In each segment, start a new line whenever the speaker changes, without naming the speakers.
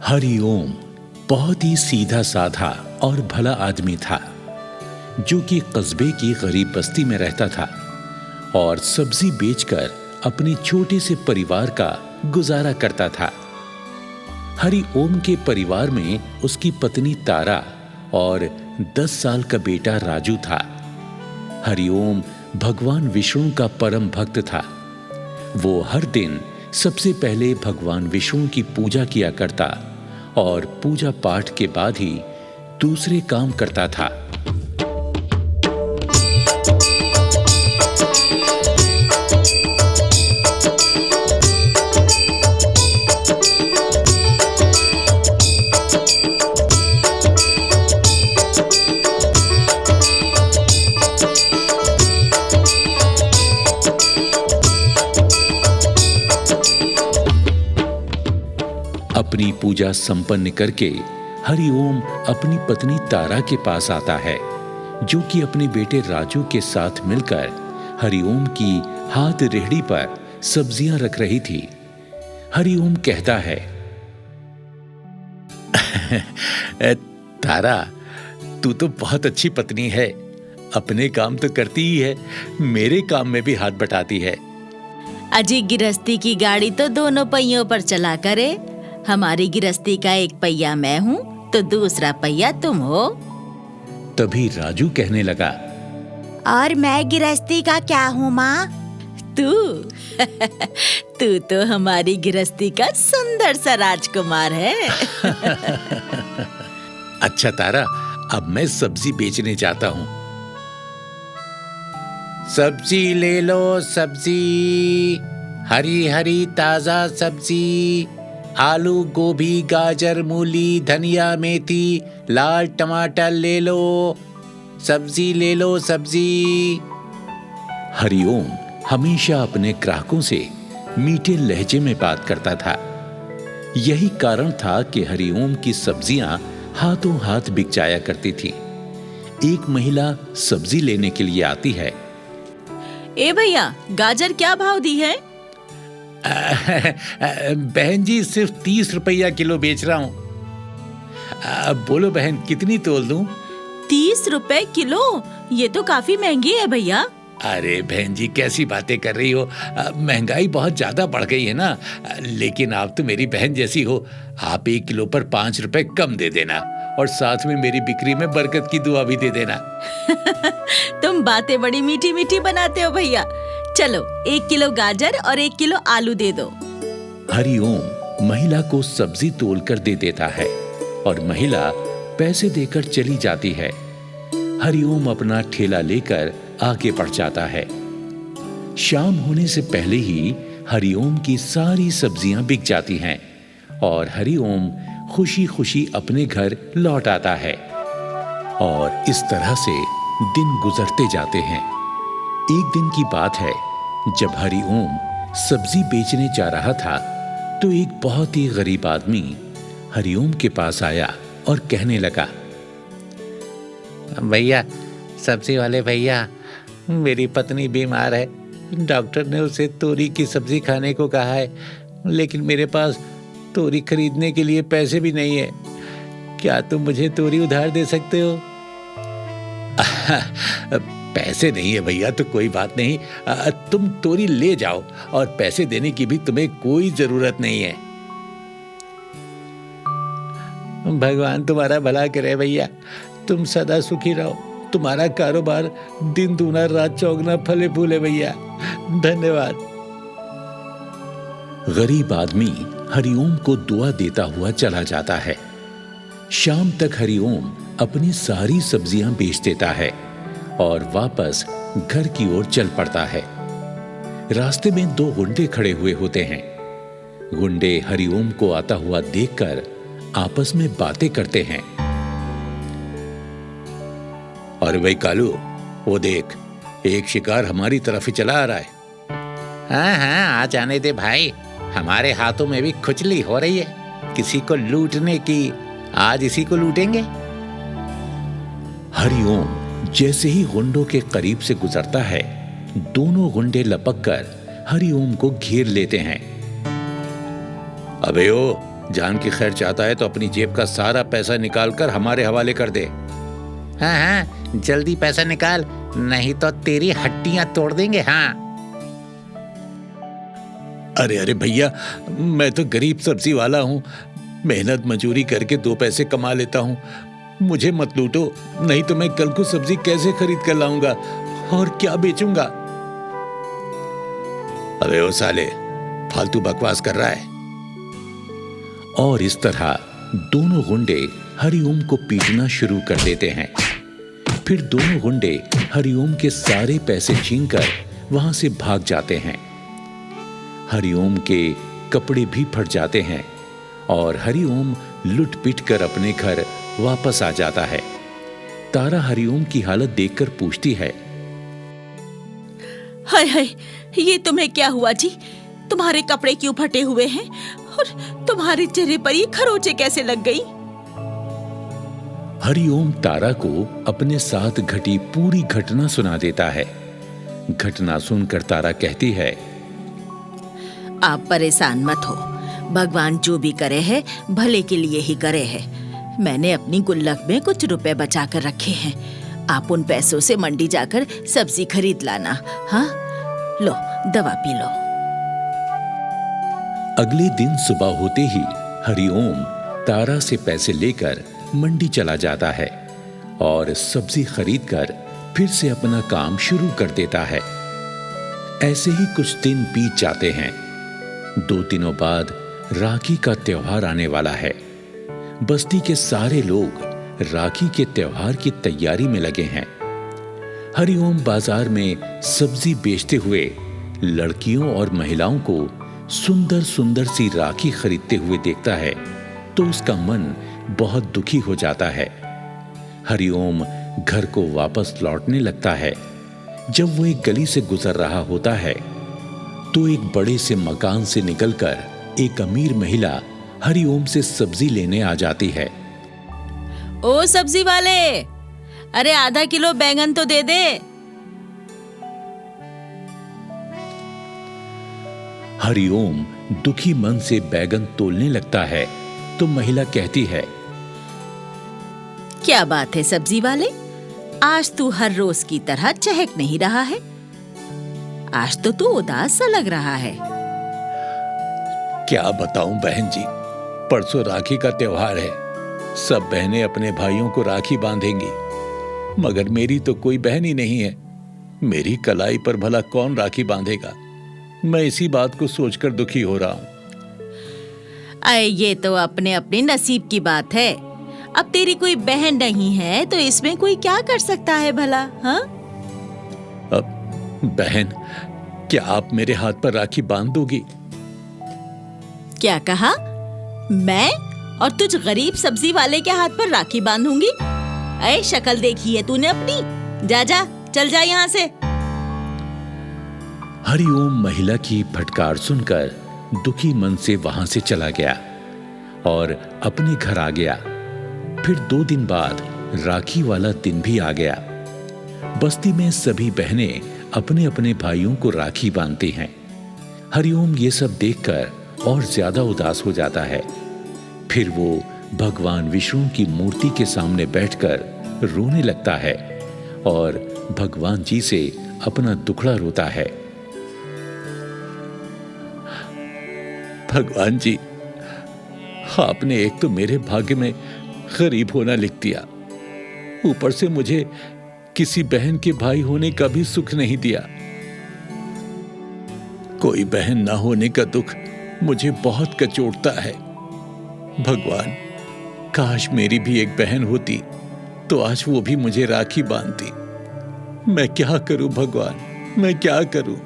हरिओम बहुत ही सीधा साधा और भला आदमी था, जो कि कस्बे की गरीब बस्ती में रहता था और सब्जी बेचकर अपने छोटे से परिवार का गुजारा करता था। हरिओम के परिवार में उसकी पत्नी तारा और 10 साल का बेटा राजू था। हरिओम भगवान विष्णु का परम भक्त था। वो हर दिन सबसे पहले भगवान विष्णु की पूजा किया करता और पूजा पाठ के बाद ही दूसरे काम करता था। अपनी पूजा संपन्न करके हरिओम अपनी पत्नी तारा के पास आता है, जो कि अपने बेटे राजू के साथ मिलकर हरिओम की हाथ रेहड़ी पर सब्जियां रख रही थी। हरिओम कहता है, तारा, तू तो बहुत अच्छी पत्नी है। अपने काम तो करती ही है, मेरे काम में भी हाथ बटाती है।
अजी, गृहस्थी की गाड़ी तो दोनों पहियों पर चला करे। हमारी गृहस्थी का एक पहिया मैं हूँ तो दूसरा पहिया तुम हो।
तभी राजू कहने लगा,
और मैं गृहस्थी का क्या हूँ माँ? तू तू तो हमारी गृहस्थी का सुंदर सा राजकुमार है।
अच्छा तारा, अब मैं सब्जी बेचने जाता हूँ। सब्जी ले लो, सब्जी, हरी हरी ताजा सब्जी, आलू, गोभी, गाजर, मूली, धनिया, मेथी, लाल टमाटर ले लो, सब्जी ले लो, सब्जी। हरिओम हमेशा अपने ग्राहकों से मीठे लहजे में बात करता था। यही कारण था कि हरिओम की सब्जियां हाथों हाथ बिक जाया करती थी। एक महिला सब्जी लेने के लिए आती है।
ए भैया, गाजर क्या भाव दी है?
बहन जी, सिर्फ 30 रुपया किलो बेच रहा हूँ। बोलो बहन, कितनी तोल दूं?
30 रुपए किलो? ये तो काफी महंगी है भैया।
अरे बहन जी, कैसी बातें कर रही हो? महंगाई बहुत ज्यादा बढ़ गई है ना। लेकिन आप तो मेरी बहन जैसी हो। आप 1 किलो पर 5 रुपए कम दे देना और साथ में मेरी बिक्री में बरकत की दुआ भी दे देना।
तुम बातें बड़ी मीठी मीठी बनाते हो भैया। चलो, 1 किलो गाजर और 1 किलो आलू दे दो।
हरिओम महिला को सब्जी तोल कर दे देता है और महिला पैसे देकर चली जाती है। हरिओम अपना ठेला लेकर आगे बढ़ जाता है। शाम होने से पहले ही हरिओम की सारी सब्जियां बिक जाती हैं और हरिओम खुशी खुशी अपने घर लौट आता है। और इस तरह से दिन गुजरते जाते हैं। एक दिन की बात है, जब हरिओम सब्जी बेचने जा रहा था तो एक बहुत ही गरीब आदमी हरिओम के पास आया और कहने लगा, भैया, सब्जी वाले भैया, मेरी पत्नी बीमार है। डॉक्टर ने उसे तोरी की सब्जी खाने को कहा है, लेकिन मेरे पास तोरी खरीदने के लिए पैसे भी नहीं है। क्या तुम मुझे तोरी उधार दे सकते हो? पैसे नहीं है भैया तो कोई बात नहीं, तुम तोरी ले जाओ और पैसे देने की भी तुम्हें कोई जरूरत नहीं है। भगवान तुम्हारा भला करे भैया, तुम सदा सुखी रहो। तुम्हारा कारोबार दिन दूना रात चौगुना फले फूले भैया। धन्यवाद। गरीब आदमी हरिओम को दुआ देता हुआ चला जाता है। शाम तक हरिओम अपनी सारी सब्जियां बेच देता है और वापस घर की ओर चल पड़ता है। रास्ते में 2 गुंडे खड़े हुए होते हैं। गुंडे हरिओम को आता हुआ देखकर आपस में बातें करते हैं। अरे भाई कालू, वो देख, एक शिकार हमारी तरफ ही चला आ रहा है। हाँ हाँ, आ जाने दे भाई, हमारे हाथों में भी खुजली हो रही है किसी को लूटने की। आज इसी को लूटेंगे। हरिओम जैसे ही गुंडों के करीब से गुजरता है, दोनों गुंडे लपक कर हरिओम को घेर लेते हैं। अबे ओ, जान की खैर चाहता है तो अपनी जेब का सारा पैसा निकाल कर हमारे हवाले कर दे।
हाँ हाँ, जल्दी पैसा निकाल, नहीं तो तेरी हड्डियां तोड़ देंगे। हाँ।
अरे अरे भैया, मैं तो गरीब सब्जी वाला हूँ, मेहनत मजूरी करके 2 पैसे कमा लेता हूँ, मुझे मत लूटो, नहीं तो मैं कल को सब्जी कैसे खरीद कर लाऊंगा और क्या बेचूंगा। अबे ओ साले, फालतू बकवास कर रहा है। और इस तरह दोनों गुंडे हरिओम को पीटना शुरू कर देते हैं। फिर दोनों गुंडे हरिओम के सारे पैसे छीनकर वहां से भाग जाते हैं। हरिओम के कपड़े भी फट जाते हैं और हरिओम लुट पिट कर अपने घर वापस आ जाता है। तारा हरिओम की हालत देखकर पूछती है,
हाय हाय, ये तुम्हें क्या हुआ जी? तुम्हारे कपड़े क्यों फटे हुए हैं और तुम्हारे चेहरे पर ये खरोंचे कैसे लग गई?
हरिओम तारा को अपने साथ घटी पूरी घटना सुना देता है। घटना सुनकर तारा कहती है,
आप परेशान मत हो, भगवान जो भी करे है भले के लिए ही करे है। मैंने अपनी गुल्लक में कुछ रुपए बचा कर रखे हैं, आप उन पैसों से मंडी जाकर सब्जी खरीद लाना। हाँ, लो दवा पी लो।
अगले दिन सुबह होते ही हरिओम तारा से पैसे लेकर मंडी चला जाता है और सब्जी खरीदकर फिर से अपना काम शुरू कर देता है। ऐसे ही कुछ दिन बीत जाते हैं। 2 दिनों बाद राखी का त्योहार आने वाला है। बस्ती के सारे लोग राखी के त्योहार की तैयारी में लगे हैं। हरिओम बाजार में सब्जी बेचते हुए लड़कियों और महिलाओं को सुंदर सुंदर सी राखी खरीदते हुए देखता है तो उसका मन बहुत दुखी हो जाता है। हरिओम घर को वापस लौटने लगता है। जब वो एक गली से गुजर रहा होता है तो एक बड़े से मकान से निकलकर एक अमीर महिला हरिओम से सब्जी लेने आ जाती है।
ओ सब्जी वाले, अरे आधा किलो बैंगन तो दे दे।
हरिओम दुखी मन से बैगन तोलने लगता है तो महिला कहती है,
क्या बात है सब्जी वाले, आज तू हर रोज की तरह चहक नहीं रहा है। आज तो तू उदास सा लग रहा है।
क्या बताऊं बहन जी, परसों राखी का त्योहार है। सब बहनें अपने भाइयों को राखी बांधेंगी, मगर मेरी तो कोई बहन ही नहीं है। मेरी कलाई पर भला कौन राखी बांधेगा? मैं इसी बात को सोचकर दुखी हो रहा हूं।
अरे ये तो अपने अपने नसीब की बात है। अब तेरी कोई बहन नहीं है तो इसमें कोई क्या कर सकता है भला? हाँ,
अब बहन, क्या आप मेरे हाथ पर राखी बांध दोगी?
क्या कहा? मैं और तुझ गरीब सब्जी वाले के हाथ पर राखी बांधूंगी? अरे शक्ल देखी है तूने अपनी? जा जा, चल जा यहाँ से।
हरिओम महिला की फटकार सुनकर दुखी मन से वहां से चला गया और अपने घर आ गया। फिर 2 दिन बाद राखी वाला दिन भी आ गया। बस्ती में सभी बहनें अपने अपने भाइयों को राखी बांधती हैं। हरिओम ये सब देखकर और ज्यादा उदास हो जाता है। फिर वो भगवान विष्णु की मूर्ति के सामने बैठकर रोने लगता है और भगवान जी से अपना दुखड़ा रोता है। भगवान जी, आपने एक तो मेरे भाग्य में गरीब होना लिख दिया, ऊपर से मुझे किसी बहन के भाई होने का भी सुख नहीं दिया। कोई बहन ना होने का दुख मुझे बहुत कचोटता है। भगवान, काश मेरी भी एक बहन होती तो आज वो भी मुझे राखी बांधती। मैं क्या करूं भगवान, मैं क्या करूं?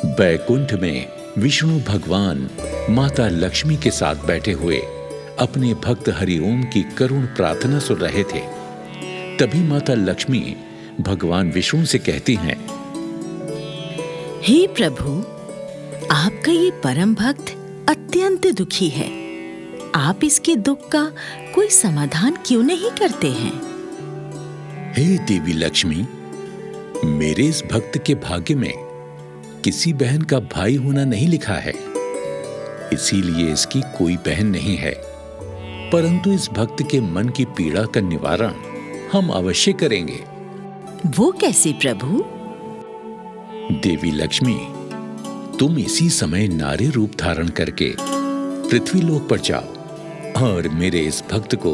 बैकुंठ में विष्णु भगवान माता लक्ष्मी के साथ बैठे हुए अपने भक्त हरिओम की करुण प्रार्थना सुन रहे थे। तभी माता लक्ष्मी भगवान विष्णु से कहती हैं,
हे प्रभु, आपका ये परम भक्त अत्यंत दुखी है। आप इसके दुख का कोई समाधान क्यों नहीं करते हैं?
हे देवी लक्ष्मी, मेरे इस भक्त के भाग्य में किसी बहन का भाई होना नहीं लिखा है। इसीलिए इसकी कोई बहन नहीं है। परंतु इस भक्त के मन की पीड़ा का निवारण हम अवश्य करेंगे।
वो कैसे प्रभु?
देवी लक्ष्मी, तुम इसी समय नारी रूप धारण करके पृथ्वीलोक पर जाओ और मेरे इस भक्त को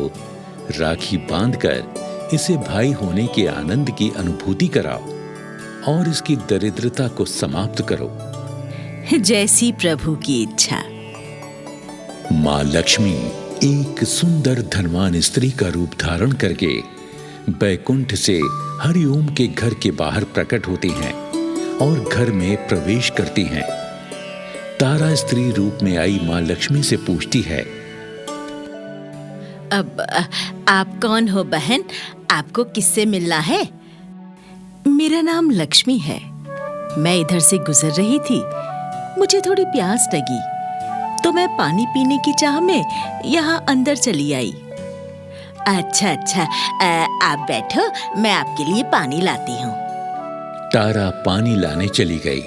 राखी बांधकर इसे भाई होने के आनंद की अनुभूति कराओ और इसकी दरिद्रता को समाप्त करो।
जैसी प्रभु की इच्छा।
माँ लक्ष्मी एक सुंदर धनवान स्त्री का रूप धारण करके बैकुंठ से हरिओम के घर के बाहर प्रकट होती हैं और घर में प्रवेश करती हैं। तारा स्त्री रूप में आई माँ लक्ष्मी से पूछती है,
अब आप कौन हो बहन? आपको किससे मिलना है? मेरा नाम लक्ष्मी है। मैं इधर से गुजर रही थी, मुझे थोड़ी प्यास लगी तो मैं पानी पीने की चाह में यहाँ अंदर चली आई। अच्छा, आप बैठो, मैं आपके लिए पानी लाती हूँ।
तारा पानी लाने चली गई,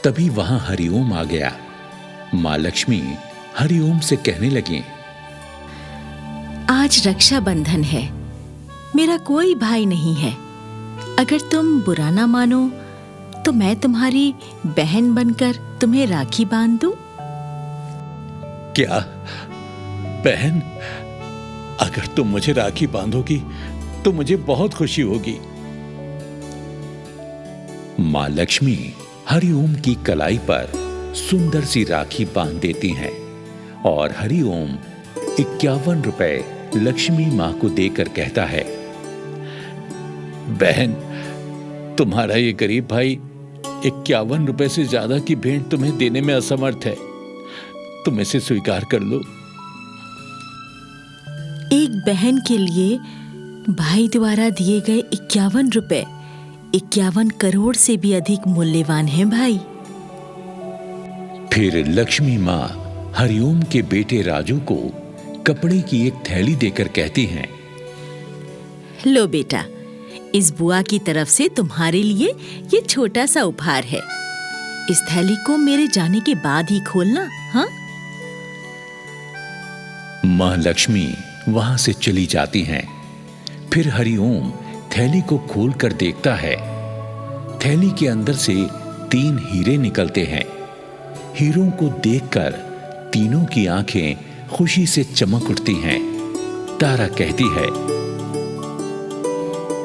तभी वहां हरिओम आ गया। माँ लक्ष्मी हरिओम से कहने लगी,
आज रक्षाबंधन है, मेरा कोई भाई नहीं है। अगर तुम बुरा ना मानो तो मैं तुम्हारी बहन बनकर तुम्हें राखी बांध दूं।
क्या बहन? अगर तुम मुझे राखी बांधोगी तो मुझे बहुत खुशी होगी। माँ लक्ष्मी हरिओम की कलाई पर सुंदर सी राखी बांध देती हैं और हरिओम 51 रुपए लक्ष्मी माँ को देकर कहता है, बहन, तुम्हारा ये गरीब भाई 51 रुपए से ज्यादा की भेंट तुम्हें देने में असमर्थ है। तुम इसे स्वीकार कर लो।
एक बहन के लिए भाई द्वारा दिए गए 51 रुपए 51 करोड़ से भी अधिक मूल्यवान हैं भाई।
फिर लक्ष्मी माँ हरिओम के बेटे राजू को कपड़े की एक थैली देकर कहती हैं,
लो बेटा, इस बुआ की तरफ से तुम्हारे लिए ये छोटा सा उपहार है। इस थैली को मेरे जाने के बाद ही खोलना। हाँ?
माँ लक्ष्मी वहां से चली जाती हैं। फिर हरिओम थैली को खोलकर देखता है। थैली के अंदर से 3 हीरे निकलते हैं। हीरों को देखकर तीनों की आंखें खुशी से चमक उठती हैं। तारा कहती है,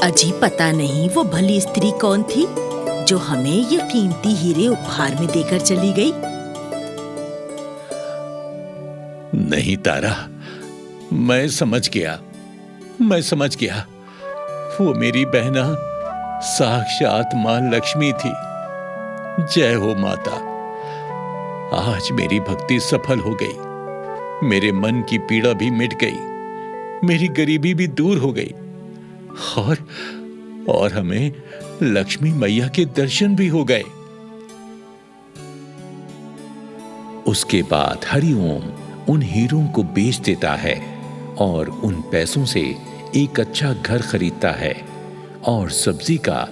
अजी पता नहीं वो भली स्त्री कौन थी जो हमें ये कीमती हीरे उपहार में देकर चली गई।
नहीं तारा, मैं समझ गया। वो मेरी बहना साक्षात मां लक्ष्मी थी। जय हो माता। आज मेरी भक्ति सफल हो गई। मेरे मन की पीड़ा भी मिट गई, मेरी गरीबी भी दूर हो गई और हमें लक्ष्मी मैया के दर्शन भी हो गए। उसके बाद हरिओम उन हीरों को बेच देता है और उन पैसों से एक अच्छा घर खरीदता है और सब्जी का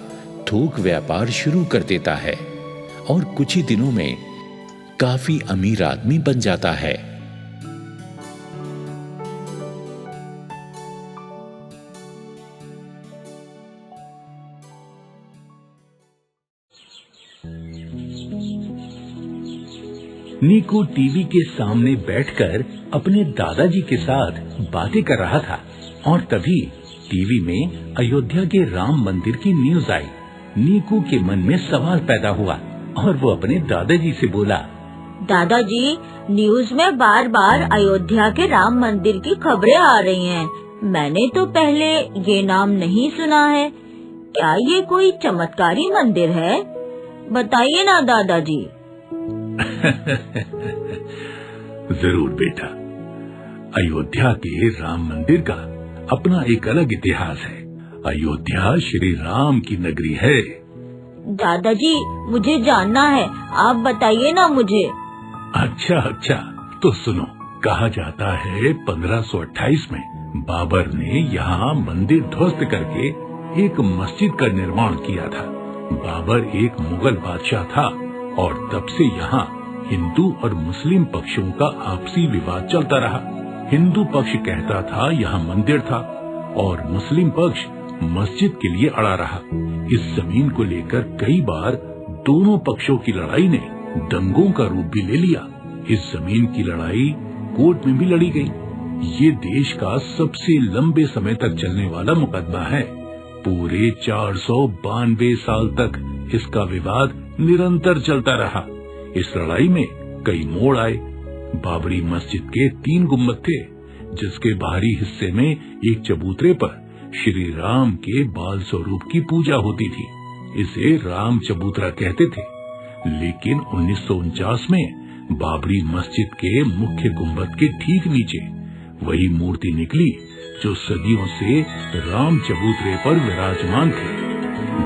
थोक व्यापार शुरू कर देता है और कुछ ही दिनों में काफी अमीर आदमी बन जाता है।
नीकू टीवी के सामने बैठकर अपने दादाजी के साथ बातें कर रहा था और तभी टीवी में अयोध्या के राम मंदिर की न्यूज आई। नीकू के मन में सवाल पैदा हुआ और वो अपने दादाजी से बोला,
दादाजी, न्यूज में बार बार अयोध्या के राम मंदिर की खबरें आ रही हैं। मैंने तो पहले ये नाम नहीं सुना है। क्या ये कोई चमत्कारी मंदिर है? बताइए ना दादाजी।
जरूर बेटा, अयोध्या के राम मंदिर का अपना एक अलग इतिहास है। अयोध्या श्री राम की नगरी है।
दादाजी, मुझे जानना है, आप बताइए ना मुझे।
अच्छा, तो सुनो। कहा जाता है 1528 में बाबर ने यहाँ मंदिर ध्वस्त करके एक मस्जिद का निर्माण किया था। बाबर एक मुगल बादशाह था और तब से यहाँ हिंदू और मुस्लिम पक्षों का आपसी विवाद चलता रहा। हिंदू पक्ष कहता था यहाँ मंदिर था और मुस्लिम पक्ष मस्जिद के लिए अड़ा रहा। इस जमीन को लेकर कई बार दोनों पक्षों की लड़ाई ने दंगों का रूप भी ले लिया। इस जमीन की लड़ाई कोर्ट में भी लड़ी गई। ये देश का सबसे लंबे समय तक चलने वाला मुकदमा है। पूरे 492 साल तक इसका विवाद निरंतर चलता रहा। इस लड़ाई में कई मोड़ आए। बाबरी मस्जिद के 3 गुम्बद थे, जिसके बाहरी हिस्से में एक चबूतरे पर श्री राम के बाल स्वरूप की पूजा होती थी। इसे राम चबूतरा कहते थे। लेकिन 1949 में बाबरी मस्जिद के मुख्य गुम्बद के ठीक नीचे वही मूर्ति निकली जो सदियों से राम चबूतरे पर विराजमान थे।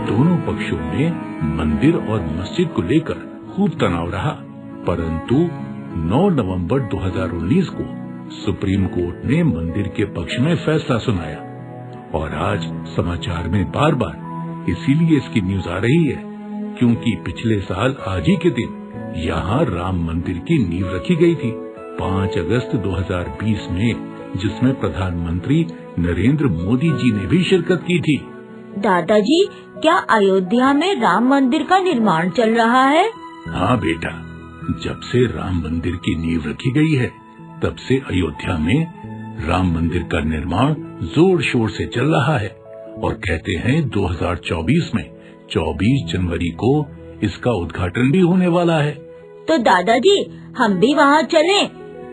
दोनों पक्षों में मंदिर और मस्जिद को लेकर खूब तनाव रहा, परंतु 9 नवंबर 2019 को सुप्रीम कोर्ट ने मंदिर के पक्ष में फैसला सुनाया और आज समाचार में बार बार इसीलिए इसकी न्यूज आ रही है क्योंकि पिछले साल आज ही के दिन यहाँ राम मंदिर की नींव रखी गई थी, 5 अगस्त 2020 में, जिसमें प्रधानमंत्री नरेंद्र मोदी जी ने भी शिरकत की थी।
दादाजी, क्या अयोध्या में राम मंदिर का निर्माण चल रहा है?
हाँ बेटा, जब से राम मंदिर की नींव रखी गई है तब से अयोध्या में राम मंदिर का निर्माण जोर शोर से चल रहा है और कहते हैं 2024 में 24 जनवरी को इसका उद्घाटन भी होने वाला है।
तो दादाजी, हम भी वहाँ चलें?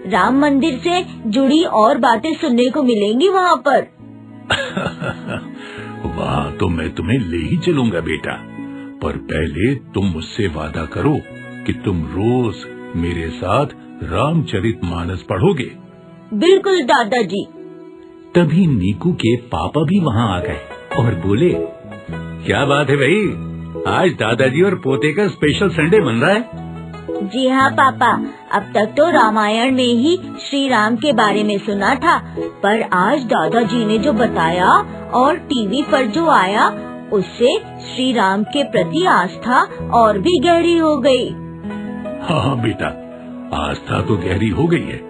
राम मंदिर से जुड़ी और बातें सुनने को मिलेंगी वहाँ पर।
वहाँ तो मैं तुम्हें ले ही चलूंगा बेटा, पर पहले तुम मुझसे वादा करो कि तुम रोज मेरे साथ रामचरितमानस पढ़ोगे।
बिल्कुल दादाजी।
तभी नीकू के पापा भी वहाँ आ गए और बोले, क्या बात है भाई, आज दादाजी और पोते का स्पेशल संडे बन रहा है।
जी हाँ पापा, अब तक तो रामायण में ही श्री राम के बारे में सुना था, पर आज दादाजी ने जो बताया और टीवी पर जो आया उससे श्री राम के प्रति आस्था और भी गहरी हो गई।
हाँ बेटा, आस्था तो गहरी हो गई है।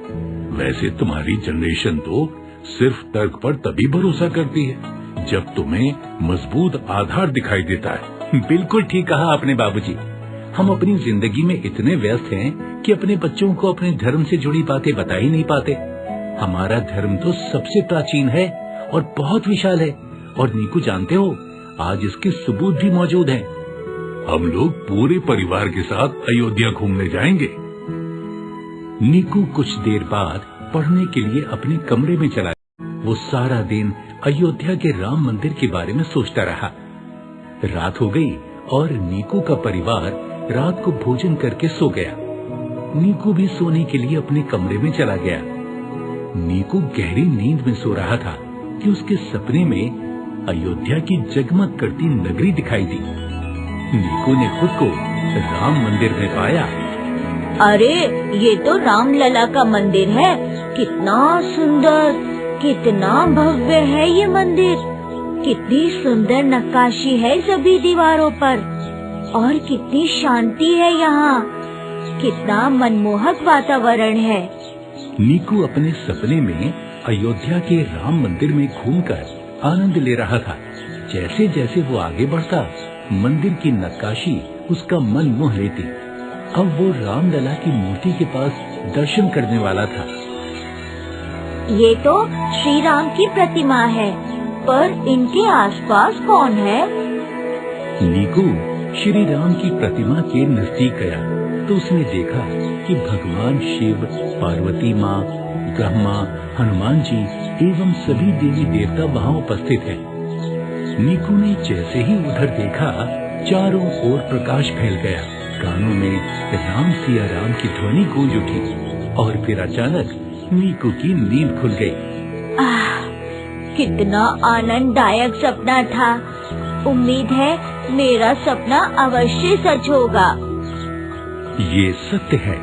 वैसे तुम्हारी जनरेशन तो सिर्फ तर्क पर तभी भरोसा करती है जब तुम्हें मजबूत आधार दिखाई देता है।
बिल्कुल ठीक कहा आपने बाबूजी। हम अपनी जिंदगी में इतने व्यस्त हैं कि अपने बच्चों को अपने धर्म से जुड़ी बातें बता ही नहीं पाते। हमारा धर्म तो सबसे प्राचीन है और बहुत विशाल है, और नीकू जानते हो, आज इसके सबूत भी मौजूद हैं।
हम लोग पूरे परिवार के साथ अयोध्या घूमने जाएंगे।
नीकू कुछ देर बाद पढ़ने के लिए अपने कमरे में चला। वो सारा दिन अयोध्या के राम मंदिर के बारे में सोचता रहा। रात हो गई और नीकू का परिवार रात को भोजन करके सो गया। नीकू भी सोने के लिए अपने कमरे में चला गया। नीकू गहरी नींद में सो रहा था कि उसके सपने में अयोध्या की जगमग करती नगरी दिखाई दी। नीकू ने खुद को राम मंदिर में पाया।
अरे, ये तो राम लला का मंदिर है। कितना सुंदर, कितना भव्य है ये मंदिर। कितनी सुंदर नक्काशी है सभी दीवारों पर, और कितनी शांति है यहाँ। कितना मनमोहक वातावरण है।
नीकू अपने सपने में अयोध्या के राम मंदिर में घूमकर आनंद ले रहा था। जैसे जैसे वो आगे बढ़ता, मंदिर की नक्काशी उसका मन मोह लेती। अब वो रामलला की मूर्ति के पास दर्शन करने वाला था।
ये तो श्री राम की प्रतिमा है, पर इनके आसपास कौन है?
नीकू श्री राम की प्रतिमा के नजदीक गया तो उसने देखा कि भगवान शिव, पार्वती माँ, ब्रह्मा, हनुमान जी एवं सभी देवी देवता वहाँ उपस्थित हैं। नीकू ने जैसे ही उधर देखा, चारों ओर प्रकाश फैल गया। कानों में राम सिया राम की ध्वनि गूंज उठी और फिर अचानक नीकू की नींद खुल गई।
कितना आनंददायक सपना था। उम्मीद है मेरा सपना अवश्य सच होगा।
ये सत्य है,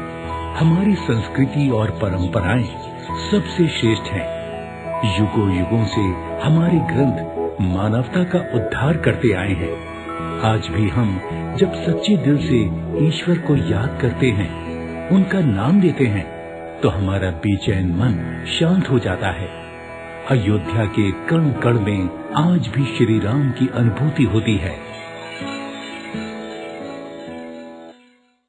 हमारी संस्कृति और परंपराएं सबसे श्रेष्ठ हैं। युगों युगों से हमारे ग्रंथ मानवता का उद्धार करते आए हैं। आज भी हम जब सच्चे दिल से ईश्वर को याद करते हैं
उनका नाम लेते हैं तो हमारा बेचैन मन शांत हो जाता है। अयोध्या के कण कण में आज भी श्री राम की अनुभूति होती है।